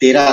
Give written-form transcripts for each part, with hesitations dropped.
13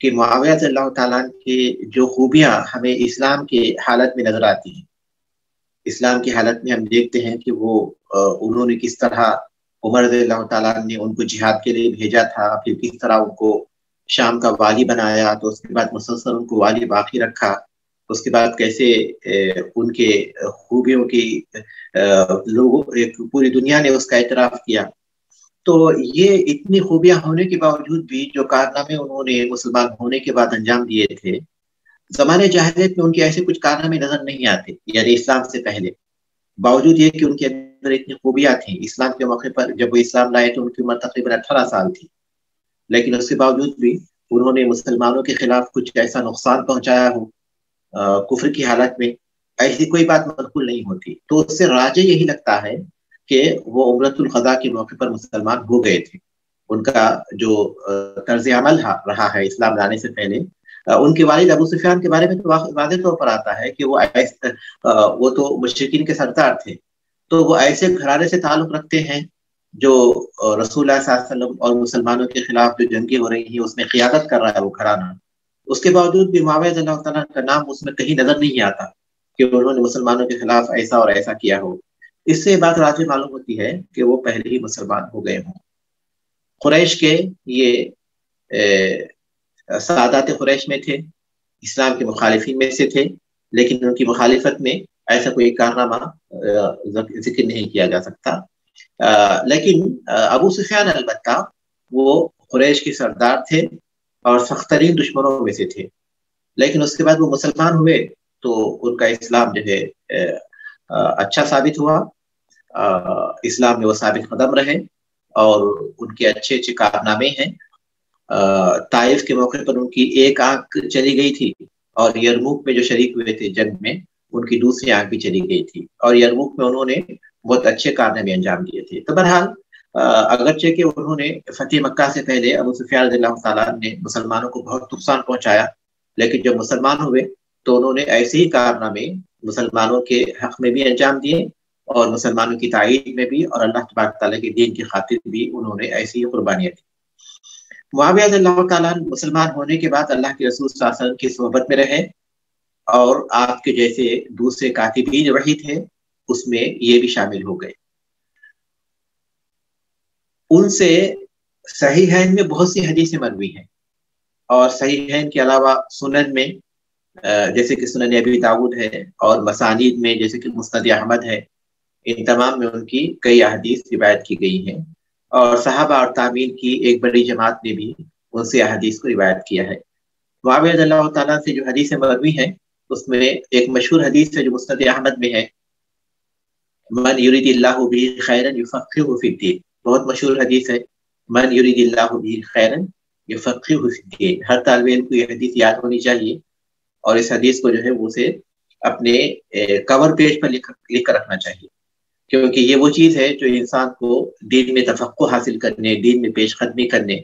کہ معاویہ رضی اللہ تعالیٰ کی جو خوبیاں ہمیں اسلام کی حالت میں نظر آتی ہیں، اسلام کی حالت میں ہم دیکھتے ہیں کہ وہ انہوں نے کس طرح عمر رضی اللہ تعالیٰ نے ان کو جہاد کے لیے بھیجا تھا، پھر کس طرح ان کو شام کا والی بنایا، تو اس کے بعد مسلسل ان کو والی باقی رکھا، اس کے بعد کیسے ان کے خوبیوں کی لوگوں پوری دنیا نے اس کا اعتراف کیا۔ تو یہ اتنی خوبیاں ہونے کے باوجود بھی جو کارنامے انہوں نے مسلمان ہونے کے بعد انجام دیے تھے، زمانے جاہلیت میں ان کے ایسے کچھ کارنامے نظر نہیں آتے، یعنی اسلام سے پہلے، باوجود یہ کہ ان کے اندر اتنی خوبیاں تھیں۔ اسلام کے موقع پر جب وہ اسلام لائے تو ان کی عمر تقریباً 18 سال تھی، لیکن اس کے باوجود بھی انہوں نے مسلمانوں کے خلاف کچھ ایسا نقصان پہنچایا ہو کفر کی حالت میں، ایسی کوئی بات منقول نہیں ہوتی۔ تو اس سے راجع یہی لگتا ہے کہ وہ عمرۃ القضاء کے موقع پر مسلمان ہو گئے تھے۔ ان کا جو طرز عمل رہا ہے اسلام لانے سے پہلے، ان کے والد ابو سفیان کے بارے میں تو واضح طور پر آتا ہے کہ وہ تو مشرکین کے سردار تھے، تو وہ ایسے گھرانے سے تعلق رکھتے ہیں جو رسول اللہ صلی اللہ علیہ وسلم اور مسلمانوں کے خلاف جو جنگیں ہو رہی ہیں اس میں قیادت کر رہا ہے وہ گھرانہ۔ اس کے باوجود بھی معاویہ رضی اللہ تعالیٰ کا نام اس میں کہیں نظر نہیں آتا کہ انہوں نے مسلمانوں کے خلاف ایسا اور ایسا کیا ہو۔ اس سے بات راجع معلوم ہوتی ہے کہ وہ پہلے ہی مسلمان ہو گئے ہوں۔ قریش کے یہ سادات قریش میں تھے، اسلام کے مخالفین میں سے تھے، لیکن ان کی مخالفت میں ایسا کوئی کارنامہ ذکر نہیں کیا جا سکتا۔ لیکن ابو سفیان البتہ وہ قریش کے سردار تھے اور سخت ترین دشمنوں میں سے تھے، لیکن اس کے بعد وہ مسلمان ہوئے تو ان کا اسلام جو ہے اچھا ثابت ہوا، اسلام میں وہ ثابت قدم رہے اور ان کے اچھے اچھے کارنامے ہیں۔ طائف کے موقع پر ان کی ایک آنکھ چلی گئی تھی، اور یرموک میں جو شریک ہوئے تھے جنگ میں ان کی دوسری آنکھ بھی چلی گئی تھی، اور یرموک میں انہوں نے بہت اچھے کارنامے انجام دیے تھے۔ تو بہرحال اگرچہ کہ انہوں نے فتح مکہ سے پہلے ابو سفیان رضی اللہ تعالیٰ نے مسلمانوں کو بہت نقصان پہنچایا، لیکن جب مسلمان ہوئے تو انہوں نے ایسے ہی کارنامے مسلمانوں کے حق میں بھی انجام دیے اور مسلمانوں کی تائید میں بھی، اور اللہ تبارک تعالیٰ کے دین کی خاطر بھی انہوں نے ایسی ہی قربانیاں دی۔ معاویہ رضی اللہ تعالیٰ مسلمان ہونے کے بعد اللہ کے رسول صلی اللہ علیہ وسلم کی صحبت میں رہے، اور آپ کے جیسے دوسرے کاتبین وحی تھے اس میں یہ بھی شامل ہو گئے۔ ان سے صحیحین میں بہت سی حدیثیں مروی ہیں، اور صحیحین کے علاوہ سنن میں جیسے کہ سنن ابی داؤد ہے، اور مسانید میں جیسے کہ مسند احمد ہے، ان تمام میں ان کی کئی احادیث روایت کی گئی ہیں، اور صحابہ اور تابعین کی ایک بڑی جماعت نے بھی ان سے احادیث کو روایت کیا ہے۔ معاویہ رضی اللہ تعالیٰ سے جو حدیثیں مروی ہیں اس میں ایک مشہور حدیث ہے جو مسند احمد میں ہے، من یرید اللہ بہ خیرا یفقہہ فی الدین، بہت مشہور حدیث ہے، من یرید اللہ بہ خیرا یفقہہ فی الدین۔ ہر طالب علم کو یہ حدیث یاد ہونی چاہیے، اور اس حدیث کو جو ہے وہ اسے اپنے کور پیج پر لکھ کر رکھنا چاہیے، کیونکہ یہ وہ چیز ہے جو انسان کو دین میں تفقہ حاصل کرنے، دین میں پیش قدمی کرنے،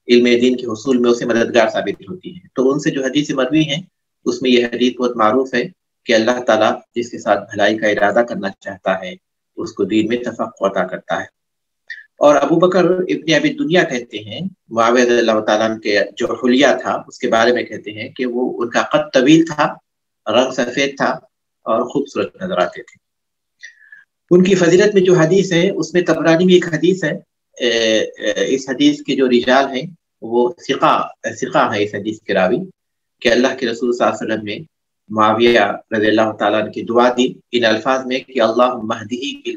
علم دین کے حصول میں اسے مددگار ثابت ہوتی ہے۔ تو ان سے جو حدیث مروی ہیں اس میں یہ حدیث بہت معروف ہے کہ اللہ تعالیٰ جس کے ساتھ بھلائی کا ارادہ کرنا چاہتا ہے اس کو دین میں تفقہ عطا کرتا ہے۔ اور ابو بکر ابن ابی دنیا کہتے ہیں معاویہ رضی اللہ تعالیٰ کے جو حلیہ تھا اس کے بارے میں کہتے ہیں کہ وہ ان کا قد طویل تھا، رنگ سفید تھا اور خوبصورت نظر آتے تھے۔ ان کی فضیلت میں جو حدیث ہے اس میں طبرانی میں ایک حدیث ہے، اس حدیث کے جو رجال ہیں وہ ثقہ ہے اس حدیث کے راوی، کہ اللہ کے رسول صلی اللہ علیہ وسلم نے معاویہ رضی اللہ تعالیٰ عنہ کی دعا دی ان الفاظ میں کہ اللہم اہدہ بالہدی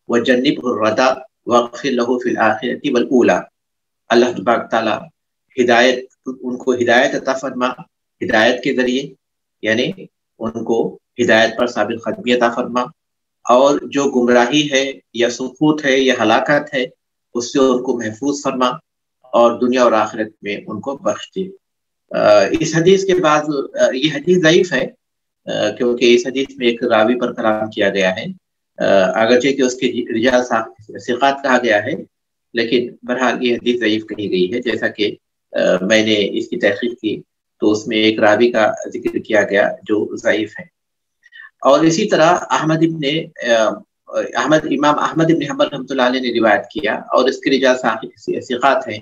وجنبہ الردی واغفر لہ فی الآخرۃ والأولی، اللہ تبارک تعالیٰ ان کو ہدایت عطا فرما، ہدایت کے ذریعے یعنی ان کو ہدایت پر ثابت قدمی عطا فرما، اور جو گمراہی ہے یا سقوط ہے یا ہلاکت ہے اس سے ان کو محفوظ فرما، اور دنیا اور آخرت میں ان کو بخش دے۔ اس حدیث کے بعد یہ حدیث ضعیف ہے کیونکہ اس حدیث میں ایک راوی پر کلام کیا گیا ہے، اگرچہ کہ اس کے رجال ثقات کہا گیا ہے، لیکن بہرحال یہ حدیث ضعیف کہی گئی ہے۔ جیسا کہ میں نے اس کی تحقیق کی تو اس میں ایک راوی کا ذکر کیا گیا جو ضعیف ہے۔ اور اسی طرح امام احمد بن حنبل رحمۃ اللہ علیہ نے روایت کیا، اور اس کے رجال ثقات ہیں،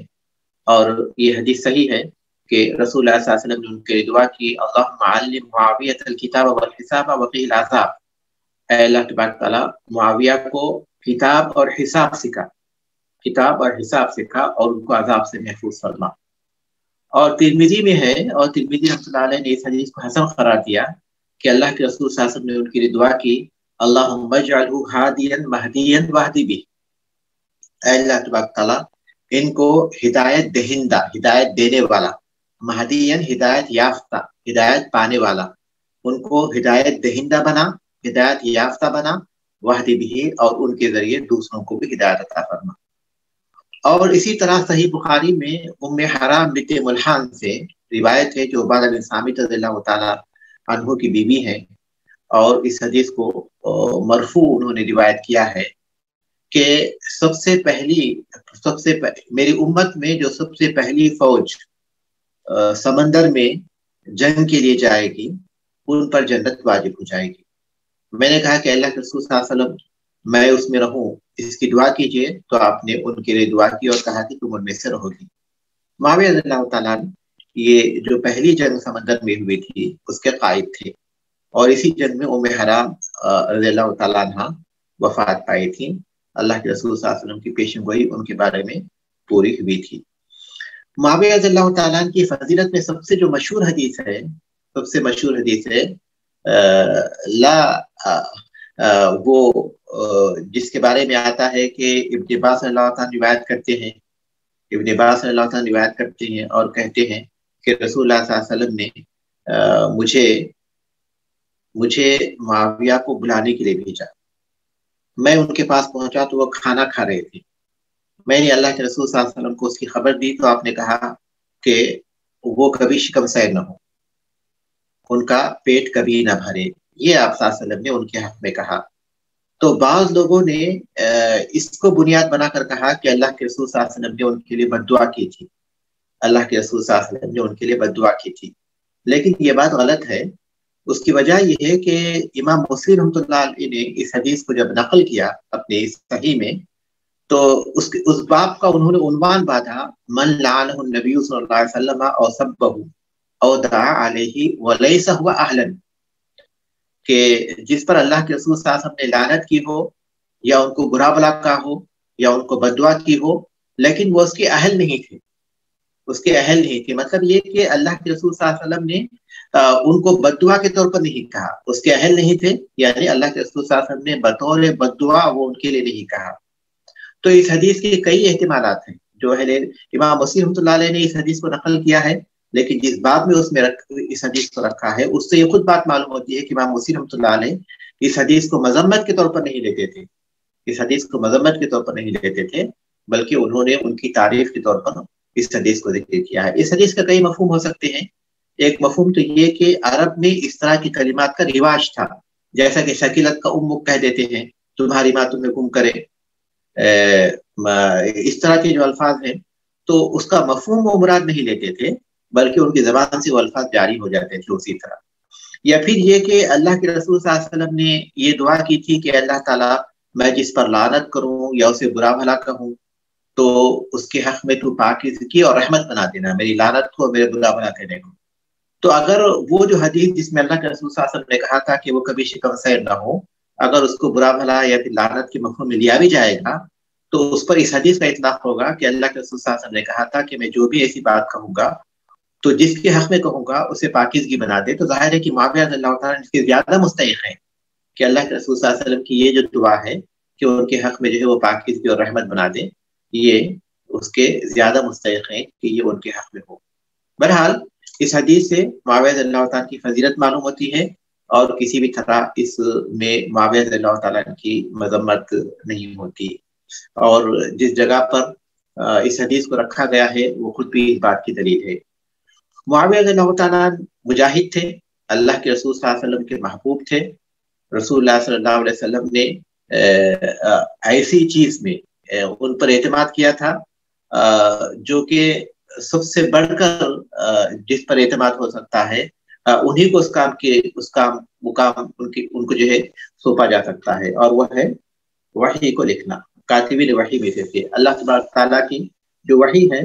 اور یہ حدیث صحیح ہے کہ رسول اللہ صلی اللہ علیہ وسلم نے ان کے لیے دعا کی، اللہم علم معاویۃ الکتاب والحساب وقیہ العذاب، اے اللہ تبارک تعالیٰ معاویہ کو کتاب اور حساب سکھا، کتاب اور حساب سکھا اور ان کو عذاب سے محفوظ فرما۔ اور ترمذی میں ہے، اور ترمذی رحمۃ اللہ علیہ نے اس حدیث کو حسن قرار دیا کہ اللہ کے رسول صلی اللہ علیہ وسلم نے ان کے لیے دعا کی، اللہم اجعلہ ہادیا مہدیا واہدی بہ، اے اللہ تبارک تعالیٰ ان کو ہدایت دہندہ، ہدایت دینے والا، مہدین ہدایت یافتہ، ہدایت پانے والا، ان کو ہدایت دہندہ بنا، ہدایت یافتہ بنا، واہدی بہ، اور ان کے ذریعے دوسروں کو بھی ہدایت عطا فرما۔ اور اسی طرح صحیح بخاری میں ام حرام بنت ملحان سے روایت ہے، جو عبادہ بن صامت رضی اللہ تعالیٰ عنہ کی بیوی ہے، اور اس حدیث کو مرفوع انہوں نے روایت کیا ہے کہ میری امت میں جو سب سے پہلی فوج سمندر میں جنگ کے لیے جائے گی ان پر جنت واجب ہو جائے گی۔ میں نے کہا کہ اللہ کے رسول صلی اللہ علیہ وسلم میں اس میں رہوں، اس کی دعا کیجئے، تو آپ نے ان کے لیے دعا کی اور کہا کہ تم ان میں سے رہو گی۔ معاویہ رضی اللہ تعالیٰ یہ جو پہلی جنگ سمندر میں ہوئی تھی اس کے قائد تھے، اور اسی جنگ میں ام حرام رضی اللہ تعالیٰ عنہ وفات پائی تھی۔ اللہ کے رسول صلی اللہ علیہ وسلم کی پیشن گوئی ان کے بارے میں پوری ہوئی تھی۔ معاویہ رضی اللہ تعالیٰ عنہ کی فضیلت میں سب سے جو مشہور حدیث ہے، وہ جس کے بارے میں آتا ہے کہ ابن عباس رضی اللہ تعالیٰ روایت کرتے ہیں اور کہتے ہیں کہ رسول اللہ صلی اللہ علیہ وسلم نے مجھے معاویہ کو بلانے کے لیے بھیجا۔ میں ان کے پاس پہنچا تو وہ کھانا کھا رہے تھے۔ میں نے اللہ کے رسول صلی اللہ علیہ وسلم کو اس کی خبر دی تو آپ نے کہا کہ وہ کبھی شکم سیر نہ ہو، ان کا پیٹ کبھی نہ بھرے، یہ آپ صلی اللہ علیہ وسلم نے ان کے حق میں کہا۔ تو بعض لوگوں نے اس کو بنیاد بنا کر کہا کہ اللہ کے رسول صلی اللہ علیہ وسلم نے ان کے لیے بد دعا کی تھی، اللہ کے رسول صلی اللہ علیہ وسلم نے ان کے لیے بد دعا کی تھی، لیکن یہ بات غلط ہے۔ اس کی وجہ یہ ہے کہ امام مسلم رحمۃ اللہ علیہ نے اس حدیث کو جب نقل کیا اپنے صحیح میں، تو اس باب کا انہوں نے عنوان باندھا، من لعنہ النبی صلی اللہ علیہ وسلم او سبہ او دعا علیہ ولیس هو اہلا، کہ جس پر اللہ کے رسول صلی اللہ علیہ وسلم نے لعنت کی ہو، یا ان کو برا بلا کہا ہو، یا ان کو بد دعا کی ہو، لیکن وہ اس کے اہل نہیں تھے، مطلب یہ کہ اللہ کے رسول صلی اللہ علیہ وسلم نے ان کو بد دعا کے طور پر نہیں کہا، اس کے اہل نہیں تھے، یعنی اللہ کے رسول صلی اللہ علیہ وسلم نے بطور بد دعا وہ ان کے لیے نہیں کہا۔ تو اس حدیث کے کئی احتمالات ہیں جو ہے امام مسلم رحمۃ اللہ علیہ نے اس حدیث کو نقل کیا ہے، لیکن جس بات میں اس حدیث کو رکھا ہے اس سے یہ خود بات معلوم ہوتی ہے کہ امام مسلم رحمۃ اللہ علیہ اس حدیث کو مذمت کے طور پر نہیں لیتے تھے، بلکہ انہوں نے ان کی تعریف کے طور پر اس حدیث کو ذکر کیا ہے۔ اس حدیث کا کئی مفہوم ہو سکتے ہیں۔ ایک مفہوم تو یہ کہ عرب میں اس طرح کی کلمات کا رواج تھا، جیسا کہ شکیلت کا امک کہہ دیتے ہیں، تمہاری ماں تمہیں گم کرے، اس طرح کے جو الفاظ ہیں، تو اس کا مفہوم وہ مراد نہیں لیتے تھے، بلکہ ان کی زبان سے وہ الفاظ جاری ہو جاتے تھے اسی طرح۔ یا پھر یہ کہ اللہ کے رسول صلی اللہ علیہ وسلم نے یہ دعا کی تھی کہ اللہ تعالیٰ میں جس پر لعنت کروں یا اسے برا بھلا کہوں تو اس کے حق میں تو پاکیزگی اور رحمت بنا دینا، میری لعنت کو، میرے برا بھلا کہنے کو۔ تو اگر وہ جو حدیث جس میں اللہ کے رسول صلی اللہ علیہ وسلم نے کہا تھا کہ وہ کبھی شکم سیر نہ ہو، اگر اس کو برا بھلا یا پھر لعنت کے مفہوم میں لیا بھی جائے گا تو اس پر اس حدیث کا اطلاق ہوگا کہ اللہ کے رسول صلی اللہ علیہ وسلم نے کہا تھا کہ میں جو بھی ایسی بات کہوں گا تو جس کے حق میں کہوں گا اسے پاکیزگی بنا دے۔ تو ظاہر ہے کہ معاویہ رضی اللہ تعالیٰ اس کے زیادہ مستحق ہے کہ اللہ کے رسول صلی اللہ علیہ وسلم کی یہ جو دعا ہے کہ ان کے حق میں جو ہے وہ پاکیزگی اور رحمت بنا دے، یہ اس کے زیادہ مستحق ہیں کہ یہ ان کے حق میں ہو۔ بہرحال اس حدیث سے معاویہ رضی اللہ تعالیٰ کی فضیلت معلوم ہوتی ہے، اور کسی بھی طرح اس میں معاویہ رضی اللہ تعالیٰ کی مذمت نہیں ہوتی۔ اور جس جگہ پر اس حدیث کو رکھا گیا ہے وہ خود بھی اس بات کی دلیل ہے۔ معاویہ رضی اللہ تعالیٰ مجاہد تھے، اللہ کے رسول صلی اللہ علیہ وسلم کے محبوب تھے۔ رسول اللہ صلی اللہ علیہ وسلم نے ایسی چیز میں ان پر اعتماد کیا تھا جو کہ سب سے بڑھ کر جس پر اعتماد ہو سکتا ہے انہی کو اس کام مقام ان کو جو ہے سونپا جا سکتا ہے، اور وہ ہے وحی کو لکھنا۔ کاتبین وحی میں سے تھے۔ اللہ تبارک تعالیٰ کی جو وحی ہے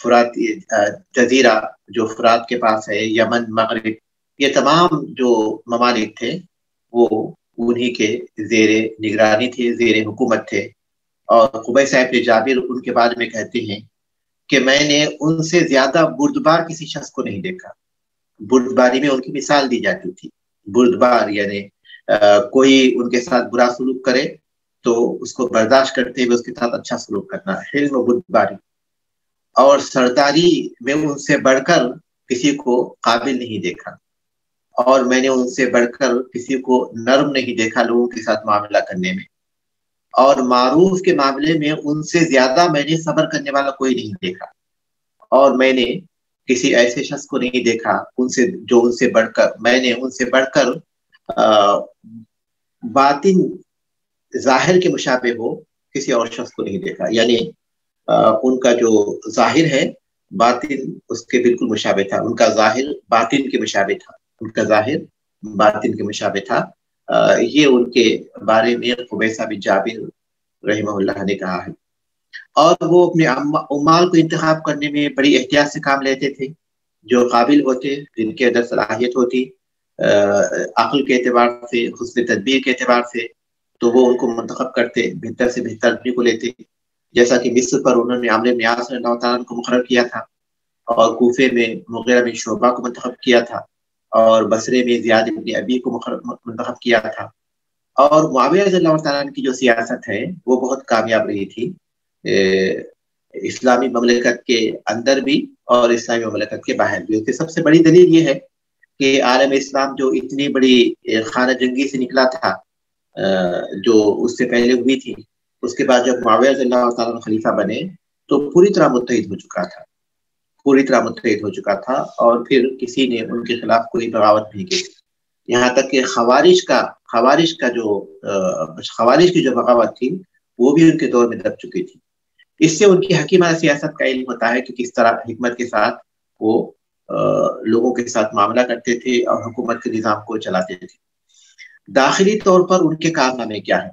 فرات جزیرہ جو فرات کے پاس ہے، یمن، مغرب، یہ تمام جو ممالک تھے وہ انہی کے زیر نگرانی تھے، زیر حکومت تھے. اور قبیس بن جابر ان کے بارے میں کہتے ہیں کہ میں نے ان سے زیادہ بردبار کسی شخص کو نہیں دیکھا. بردباری میں ان کی مثال دی جاتی تھی. بردبار یعنی کوئی ان کے ساتھ برا سلوک کرے تو اس کو برداشت کرتے ہوئے اس کے ساتھ اچھا سلوک کرنا، حلم و بردباری. اور سرداری میں ان سے بڑھ کر کسی کو قابل نہیں دیکھا، اور میں نے ان سے بڑھ کر کسی کو نرم نہیں دیکھا لوگوں کے ساتھ معاملہ کرنے میں. اور معروف کے معاملے میں ان سے زیادہ میں نے صبر کرنے والا کوئی نہیں دیکھا. اور میں نے کسی ایسے شخص کو نہیں دیکھا ان سے جو ان سے بڑھ کر، میں نے ان سے بڑھ کر باطن ظاہر کے مشابہ ہو کسی اور شخص کو نہیں دیکھا. یعنی ان کا جو ظاہر ہے باطن اس کے بالکل مشابہ تھا. ان کا ظاہر باطن کے مشابہ تھا. ان کا ظاہر باطن کے مشابہ تھا. یہ ان کے بارے میں قبیصہ بن جابر رحمہ اللہ نے کہا ہے. اور وہ اپنے عمال کو انتخاب کرنے میں بڑی احتیاط سے کام لیتے تھے. جو قابل ہوتے، جن کے اندر صلاحیت ہوتی عقل کے اعتبار سے، حسن تدبیر کے اعتبار سے، تو وہ ان کو منتخب کرتے، بہتر سے بہتر آدمی کو لیتے. جیسا کہ مصر پر انہوں نے عمرو بن عاص رضی اللہ تعالیٰ کو مقرر کیا تھا، اور کوفے میں مغیرہ بن شعبہ کو منتخب کیا تھا، اور بصرے میں زیاد بن ابی کو منتخب کیا تھا. اور معاویہ رضی اللہ تعالیٰ کی جو سیاست ہے وہ بہت کامیاب رہی تھی، اسلامی مملکت کے اندر بھی اور اسلامی مملکت کے باہر بھی. اس کی سب سے بڑی دلیل یہ ہے کہ عالم اسلام جو اتنی بڑی خانہ جنگی سے نکلا تھا جو اس سے پہلے ہوئی تھی، اس کے بعد جب معاویہ رضی اللہ تعالیٰ خلیفہ بنے تو پوری طرح متحد ہو چکا تھا، پوری طرح متحد ہو چکا تھا. اور پھر کسی نے ان کے خلاف کوئی بغاوت نہیں کی. یہاں تک کہ خوارج کی جو بغاوت تھی وہ بھی ان کے دور میں دب چکی تھی. اس سے ان کی حکیمانہ سیاست کا علم ہوتا ہے کہ کس طرح حکمت کے ساتھ وہ لوگوں کے ساتھ معاملہ کرتے تھے اور حکومت کے نظام کو چلاتے تھے. داخلی طور پر ان کے کارنامے کیا ہیں؟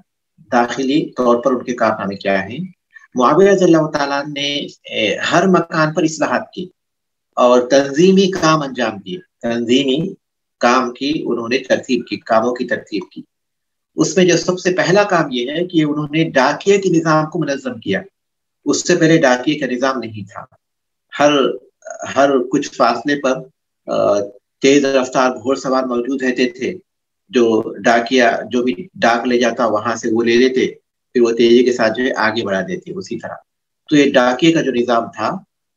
داخلی طور پر ان کے کارنامے کیا ہیں؟ معاویہ رضی اللہ تعالیٰ نے ہر مکان پر اصلاحات کی اور تنظیمی کام انجام دیے. تنظیمی کام کی انہوں نے ترتیب کی، کاموں کی ترتیب کی. اس میں جو سب سے پہلا کام یہ ہے کہ انہوں نے ڈاکیے کے نظام کو منظم کیا. اس سے پہلے ڈاکیے کا نظام نہیں تھا. ہر کچھ فاصلے پر تیز رفتار گھوڑ سوار موجود رہتے تھے، جو ڈاکیا جو بھی ڈاک لے جاتا وہاں سے وہ لے لیتے، پھر وہ تیزی کے ساتھ جو ہے آگے بڑھا دیتے اسی طرح. تو یہ ڈاکیے کا جو نظام تھا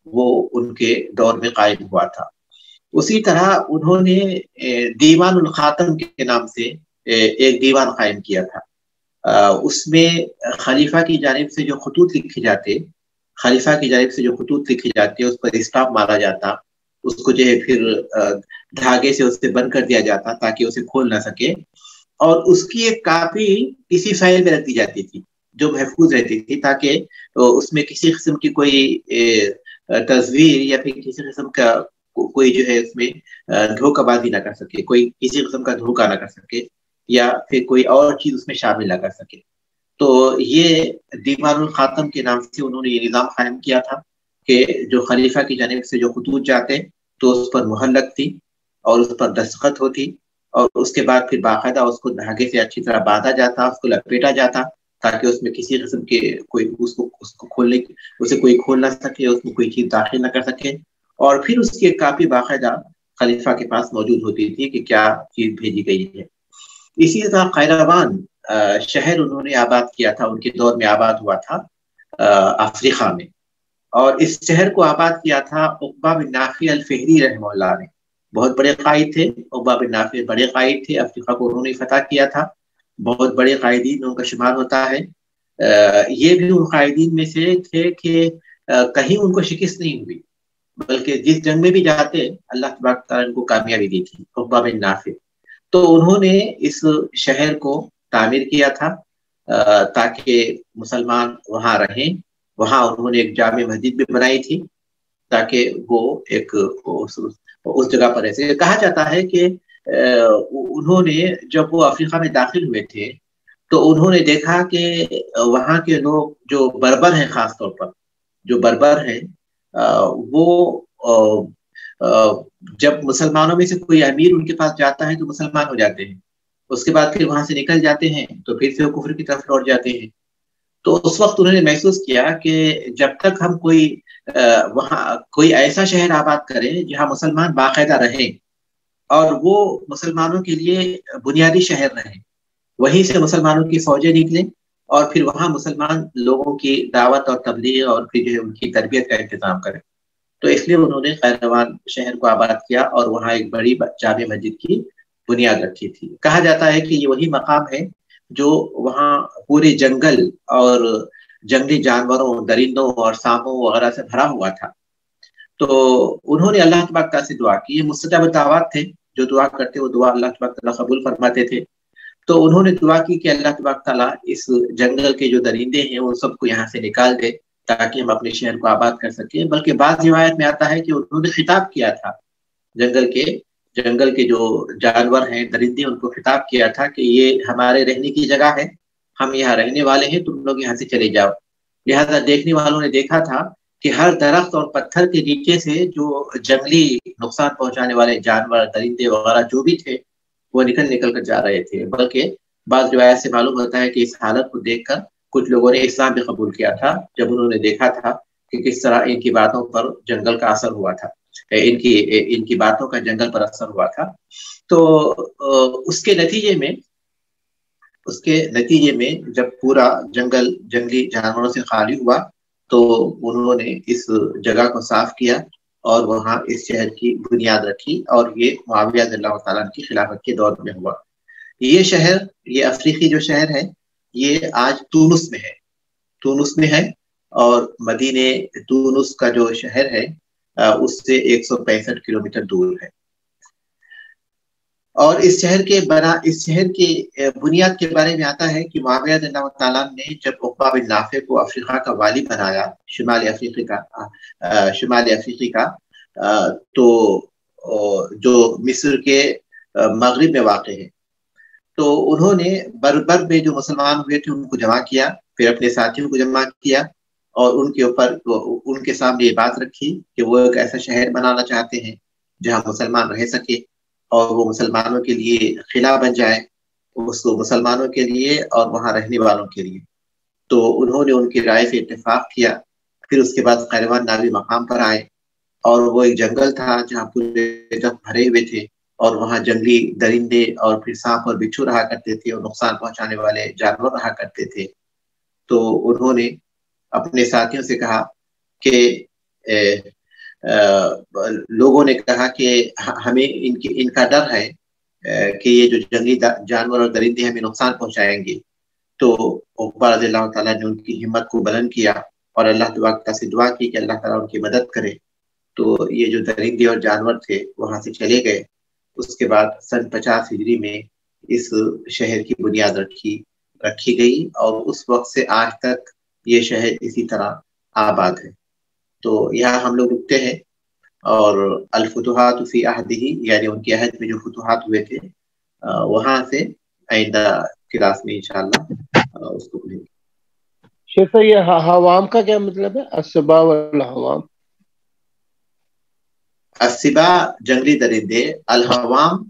وہ ان کے دور میں قائم ہوا تھا. اسی طرح انہوں نے دیوان الخاتم کے نام سے ایک دیوان قائم کیا تھا. اس میں خلیفہ کی جانب سے جو خطوط لکھے جاتے اس پر اسٹاپ مارا جاتا، اس کو جو ہے پھر دھاگے سے اسے بند کر دیا جاتا تاکہ اسے کھول نہ سکے. اور اس کی ایک کاپی کسی فائل میں رکھ دی جاتی تھی جو محفوظ رہتی تھی، تاکہ اس میں کسی قسم کی کوئی تصویر یا پھر کسی قسم کا کوئی جو ہے اس میں دھوکہ بازی نہ کر سکے، کوئی کسی قسم کا دھوکہ نہ کر سکے، یا پھر کوئی اور چیز اس میں شامل نہ کر سکے. تو یہ دیوان الخاتم کے نام سے انہوں نے یہ نظام قائم کیا تھا کہ جو خلیفہ کی جانب سے جو خطوط جاتے تو اس پر مہر لگتی اور اس پر دستخط ہوتی، اور اس کے بعد پھر باقاعدہ اس کو دھاگے سے اچھی طرح باندھا جاتا، اس کو لپیٹا جاتا تاکہ اس میں کسی قسم کے کوئی اس کو کھولنے اسے کوئی کھول نہ سکے، اس میں کوئی چیز داخل نہ کر سکے. اور پھر اس کی ایک کاپی باقاعدہ خلیفہ کے پاس موجود ہوتی تھی کہ کیا چیز بھیجی گئی ہے. اسی طرح قیروان شہر انہوں نے آباد کیا تھا، ان کے دور میں آباد ہوا تھا افریقہ میں. اور اس شہر کو آباد کیا تھا عقبہ بن نافع الفہری رحمہ اللہ نے. بہت بڑے قائد تھے عقبہ بن نافع، بڑے قائد تھے. افریقہ کو انہوں نے فتح کیا تھا، بہت بڑے قائدین میں ان کا شمار ہوتا ہے. یہ بھی ان قائدین میں سے تھے کہ کہیں ان کو شکست نہیں ہوئی، بلکہ جس جنگ میں بھی جاتے اللہ تبارک تعالیٰ ان کو کامیابی دی تھی. عقبہ بن نافع تو انہوں نے اس شہر کو تعمیر کیا تھا تاکہ مسلمان وہاں رہیں. وہاں انہوں نے ایک جامع مسجد بھی بنائی تھی تاکہ وہ ایک اس جگہ پر ایسے کہا جاتا ہے کہ انہوں نے جب وہ افریقہ میں داخل ہوئے تھے تو انہوں نے دیکھا کہ وہاں کے لوگ جو بربر ہیں، خاص طور پر جو بربر ہیں وہ جب مسلمانوں میں سے کوئی امیر ان کے پاس جاتا ہے تو مسلمان ہو جاتے ہیں، اس کے بعد پھر وہاں سے نکل جاتے ہیں تو پھر سے وہ کفر کی طرف لوٹ جاتے ہیں. تو اس وقت انہوں نے محسوس کیا کہ جب تک ہم وہاں کوئی ایسا شہر آباد کریں جہاں مسلمان باقاعدہ رہیں اور وہ مسلمانوں کے لیے بنیادی شہر رہیں، وہیں سے مسلمانوں کی فوجیں نکلیں اور پھر وہاں مسلمان لوگوں کی دعوت اور تبلیغ اور پھر جو ہے ان کی تربیت کا انتظام کریں. تو اس لیے انہوں نے قیروان شہر کو آباد کیا اور وہاں ایک بڑی جامع مسجد کی بنیاد رکھی تھی. کہا جاتا ہے کہ یہ وہی مقام ہے جو وہاں پورے جنگل اور جنگلی جانوروں، درندوں اور سانپوں وغیرہ سے بھرا ہوا تھا. تو انہوں نے اللہ تبارک تعالیٰ سے دعا کی. یہ مستجاب دعوات تھے، جو دعا کرتے وہ دعا اللہ تبارک تعالیٰ قبول فرماتے تھے. تو انہوں نے دعا کی کہ اللہ تبارک تعالیٰ اس جنگل کے جو درندے ہیں وہ سب کو یہاں سے نکال دے تاکہ ہم اپنے شہر کو آباد کر سکیں. بلکہ بعض روایت میں آتا ہے کہ انہوں نے خطاب کیا تھا جنگل کے جو جانور ہیں، درندے، ان کو خطاب کیا تھا کہ یہ ہمارے رہنے کی جگہ ہے، ہم یہاں رہنے والے ہیں، تم لوگ یہاں سے چلے جاؤ. لہذا دیکھنے والوں نے دیکھا تھا کہ ہر درخت اور پتھر کے نیچے سے جو جنگلی نقصان پہنچانے والے جانور، درندے وغیرہ جو بھی تھے وہ نکل کر جا رہے تھے. بلکہ بعض روایت سے معلوم ہوتا ہے کہ اس حالت کو دیکھ کر کچھ لوگوں نے اسلام بھی قبول کیا تھا جب انہوں نے دیکھا تھا کہ کس طرح ان کی باتوں پر جنگل کا اثر ہوا تھا، ان کی باتوں کا جنگل پر اثر ہوا تھا. تو اس کے نتیجے میں جب پورا جنگل جنگلی جانوروں سے خالی ہوا تو انہوں نے اس جگہ کو صاف کیا اور وہاں اس شہر کی بنیاد رکھی، اور یہ معاویہ رضی اللہ تعالیٰ عنہ کی خلافت کے دور میں ہوا. یہ افریقی جو شہر ہے یہ آج تونس میں ہے اور مدینہ تونس کا جو شہر ہے اس سے 165 کلومیٹر دور ہے. اور اس شہر کی بنیاد کے بارے میں آتا ہے کہ معاویہ رضی اللہ تعالیٰ نے جب عقبہ بن نافع کو افریقہ کا والی بنایا، شمال افریقی کا، تو جو مصر کے مغرب میں واقع ہے، تو انہوں نے بربر میں جو مسلمان ہوئے تھے ان کو جمع کیا، پھر اپنے ساتھیوں کو جمع کیا اور ان کے سامنے یہ بات رکھی کہ وہ ایک ایسا شہر بنانا چاہتے ہیں جہاں مسلمان رہ سکے اور وہ مسلمانوں کے لیے قلعہ بن جائے، اس کو مسلمانوں کے لیے اور وہاں رہنے والوں کے لیے. تو انہوں نے ان کی رائے سے اتفاق کیا. پھر اس کے بعد قیروان ناوی مقام پر آئے اور وہ ایک جنگل تھا جہاں پورے درخت بھرے ہوئے تھے اور وہاں جنگلی درندے اور پھر سانپ اور بچھو رہا کرتے تھے اور نقصان پہنچانے والے جانور رہا کرتے تھے. تو انہوں نے اپنے ساتھیوں سے کہا کہ لوگوں نے کہا کہ ہمیں ان کا ڈر ہے کہ یہ جو جنگلی جانور اور درندے ہمیں نقصان پہنچائیں گے. تو عقبہ رضی اللہ تعالیٰ نے ان کی ہمت کو بلند کیا اور اللہ تعالیٰ سے دعا کی کہ اللہ تعالیٰ ان کی مدد کرے. تو یہ جو درندے اور جانور تھے وہاں سے چلے گئے. اس کے بعد سن 50 ہجری میں اس شہر کی بنیاد رکھی گئی اور اس وقت سے آج تک یہ شہر اسی طرح آباد ہے. تو یہاں ہم لوگ رکتے ہیں اور الفتوحات فی عہدہ، یعنی ان کے عہد میں جو فتوحات ہوئے تھے وہاں سے آئندہ کلاس میں انشاءاللہ اس کو پڑھیں گے. شیخ صاحب یہ حوام کا کیا مطلب ہے؟ السباع والحوام. السباع جنگلی درندے، الحوام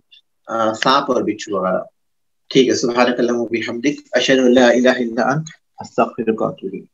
سانپ اور بچھو وغیرہ. ٹھیک ہے. سبحانک اللہم و بحمدک، اشہد ان لا الہ الا انت، استغفرک و اتوب الیک.